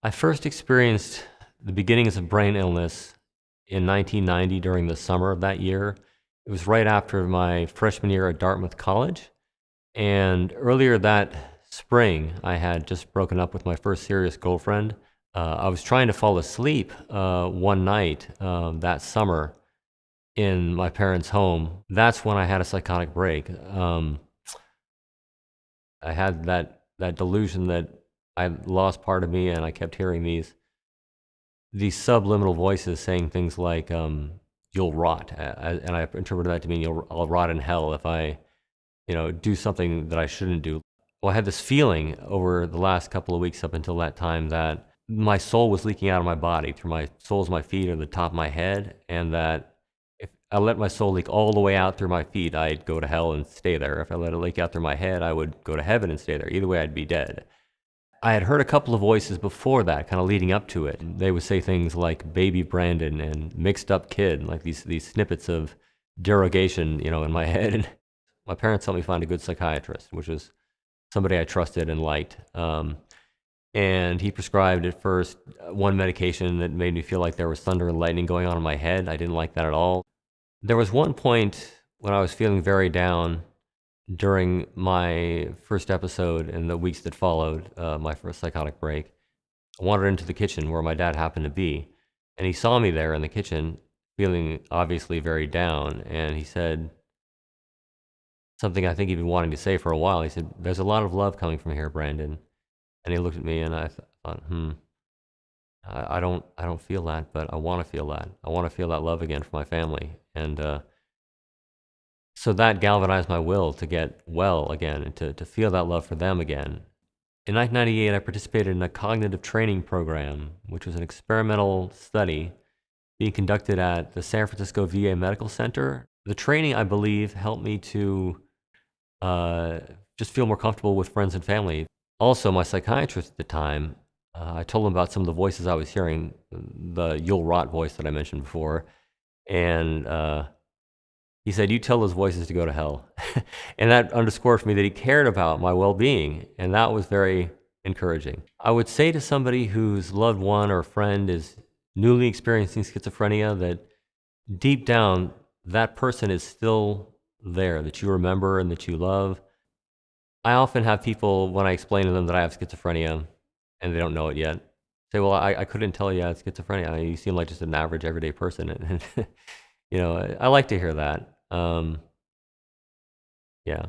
I first experienced the beginnings of brain illness in 1990 during the summer of that year. It was right after my freshman year at Dartmouth College. And earlier that spring, I had just broken up with my first serious girlfriend. I was trying to fall asleep one night that summer in my parents' home. That's when I had a psychotic break. I had that delusion that I lost part of me, and I kept hearing these subliminal voices saying things like, "You'll rot," and I interpreted that to mean I'll rot in hell if I, do something that I shouldn't do. Well, I had this feeling over the last couple of weeks up until that time that my soul was leaking out of my body through my soles of my feet or the top of my head, and that if I let my soul leak all the way out through my feet, I'd go to hell and stay there. If I let it leak out through my head, I would go to heaven and stay there. Either way, I'd be dead. I had heard a couple of voices before that, kind of leading up to it. They would say things like "baby Brandon" and "mixed up kid," like these snippets of derogation, in my head. And my parents helped me find a good psychiatrist, which was somebody I trusted and liked. And he prescribed at first one medication that made me feel like there was thunder and lightning going on in my head. I didn't like that at all. There was one point when I was feeling very down during my first episode and the weeks that followed my first psychotic break. I wandered into the kitchen where my dad happened to be, and he saw me there in the kitchen feeling obviously very down, and he said something I think he'd been wanting to say for a while. He said, "There's a lot of love coming from here, Brandon." And he looked at me, and I thought, I don't feel that, but I want to feel that. I want to feel that love again for my family. And so that galvanized my will to get well again and to feel that love for them again. In 1998, I participated in a cognitive training program, which was an experimental study being conducted at the San Francisco VA Medical Center. The training, I believe, helped me to just feel more comfortable with friends and family. Also, my psychiatrist at the time, I told him about some of the voices I was hearing, the "you'll rot" voice that I mentioned before, and he said, "You tell those voices to go to hell." And that underscored for me that he cared about my well-being, and that was very encouraging. I would say to somebody whose loved one or friend is newly experiencing schizophrenia that deep down, that person is still there, that you remember and that you love. I often have people, when I explain to them that I have schizophrenia, and they don't know it yet, say, "Well, I couldn't tell you I had schizophrenia. You seem like just an average, everyday person." And I like to hear that. Yeah.